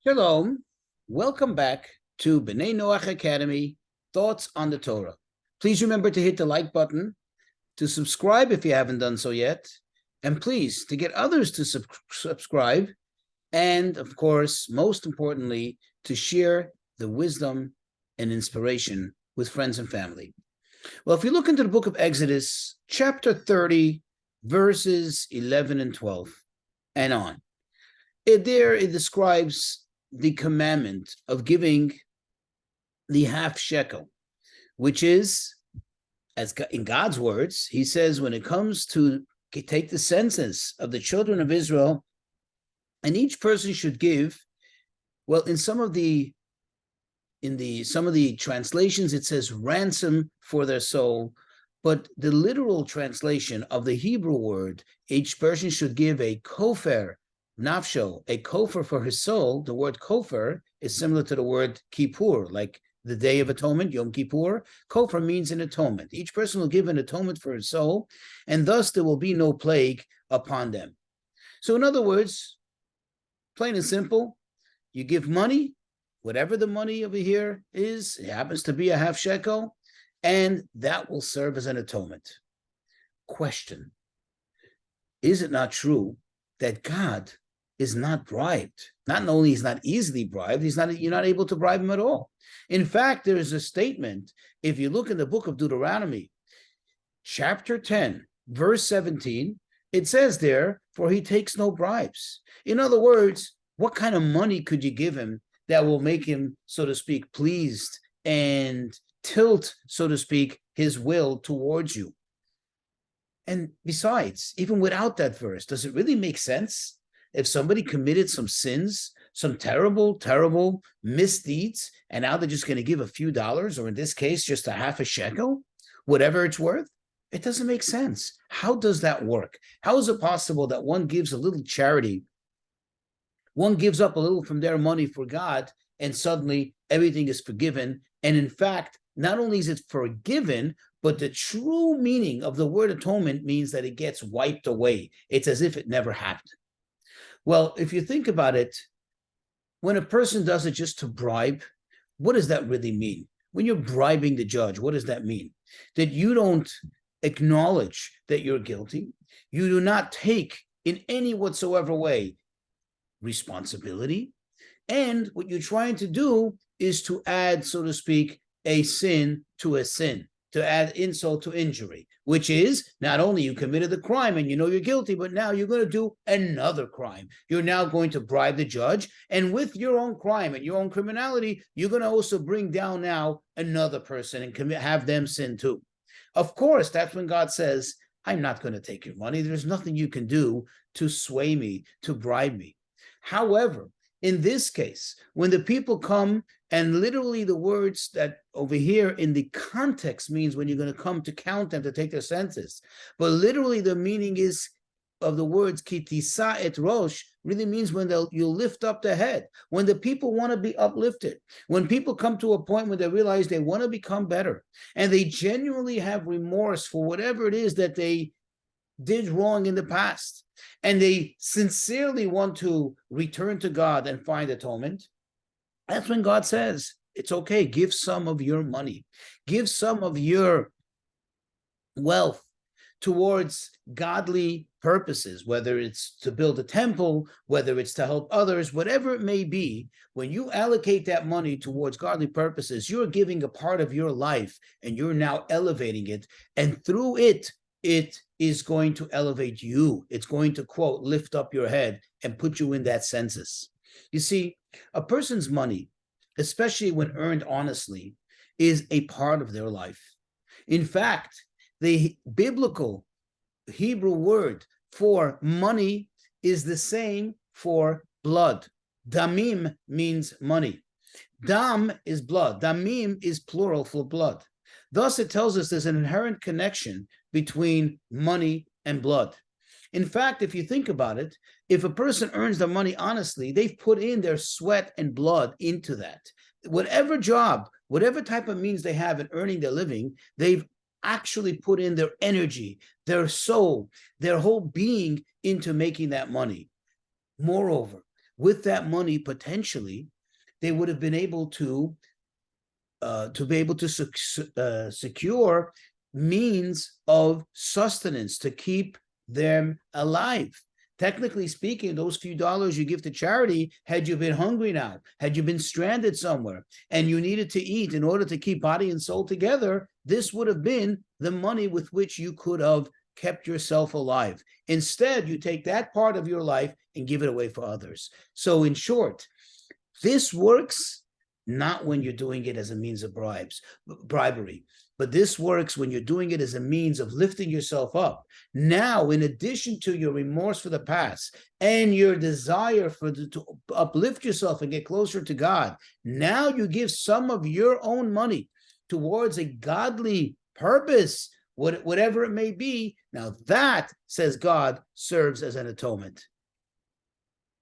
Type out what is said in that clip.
Shalom. Welcome back to B'nai Noach Academy, Thoughts on the Torah. Please remember to hit the like button, to subscribe if you haven't done so yet, and please, to get others to subscribe, and of course, most importantly, to share the wisdom and inspiration with friends and family. Well, if you look into the book of Exodus, chapter 30, verses 11 and 12, and on, it describes the commandment of giving the half shekel, which is, as in God's words, he says, when it comes to take the census of the children of Israel, and each person should give, well, in some of the translations, it says ransom for their soul, but the literal translation of the Hebrew word, each person should give a kofer, nafsho, a kofer for his soul. The word kofer is similar to the word kippur, like the Day of Atonement, Yom Kippur. Kofer means an atonement. Each person will give an atonement for his soul, and thus there will be no plague upon them. So in other words, plain and simple, you give money, whatever the money over here is, it happens to be a half shekel, and that will serve as an atonement. Question: is it not true that God is not bribed? Not only he's not easily bribed, you're not able to bribe him at all. In fact, there is a statement, if you look in the book of Deuteronomy, chapter 10, verse 17, it says there, for he takes no bribes. In other words, what kind of money could you give him that will make him, so to speak, pleased and tilt, so to speak, his will towards you? And besides, even without that verse, does it really make sense? If somebody committed some sins, some terrible, terrible misdeeds, and now they're just going to give a few dollars, or in this case, just a half a shekel, whatever it's worth, it doesn't make sense. How does that work? How is it possible that one gives a little charity, one gives up a little from their money for God, and suddenly everything is forgiven? And in fact, not only is it forgiven, but the true meaning of the word atonement means that it gets wiped away. It's as if it never happened. Well, if you think about it, when a person does it just to bribe, what does that really mean? When you're bribing the judge, what does that mean? That you don't acknowledge that you're guilty. You do not take in any whatsoever way responsibility. And what you're trying to do is to add, so to speak, a sin to a sin, to add insult to injury, which is not only you committed the crime and you know you're guilty, but now you're going to do another crime. You're now going to bribe the judge, and with your own crime and your own criminality, you're going to also bring down now another person and have them sin too. Of course, that's when God says, I'm not going to take your money. There's nothing you can do to sway me, to bribe me. However, in this case, when the people come, and literally the words that over here in the context means when you're going to come to count them, to take their census, but literally the meaning is of the words kitisa et rosh really means when you'll lift up the head, when the people want to be uplifted, when people come to a point where they realize they want to become better, and they genuinely have remorse for whatever it is that they did wrong in the past, and they sincerely want to return to God and find atonement. That's when God says, it's okay, give some of your money, give some of your wealth towards godly purposes, whether it's to build a temple, whether it's to help others, whatever it may be. When you allocate that money towards godly purposes, you're giving a part of your life, and you're now elevating it, and through it, it is going to elevate you. It's going to, quote, lift up your head and put you in that census. You see, a person's money, especially when earned honestly, is a part of their life. In fact, the biblical Hebrew word for money is the same for blood. Damim means money. Dam is blood. Damim is plural for blood. Thus, it tells us there's an inherent connection between money and blood. In fact, if you think about it, if a person earns their money honestly, they've put in their sweat and blood into that. Whatever job, whatever type of means they have in earning their living, they've actually put in their energy, their soul, their whole being into making that money. Moreover, with that money, potentially, they would have been able to secure means of sustenance to keep them alive. Technically speaking, those few dollars you give to charity, had you been hungry now, had you been stranded somewhere, and you needed to eat in order to keep body and soul together, this would have been the money with which you could have kept yourself alive. Instead, you take that part of your life and give it away for others. So in short, this works not when you're doing it as a means of bribery, but this works when you're doing it as a means of lifting yourself up. Now, in addition to your remorse for the past and your desire to uplift yourself and get closer to God, now you give some of your own money towards a godly purpose, whatever it may be. Now that, says God, serves as an atonement.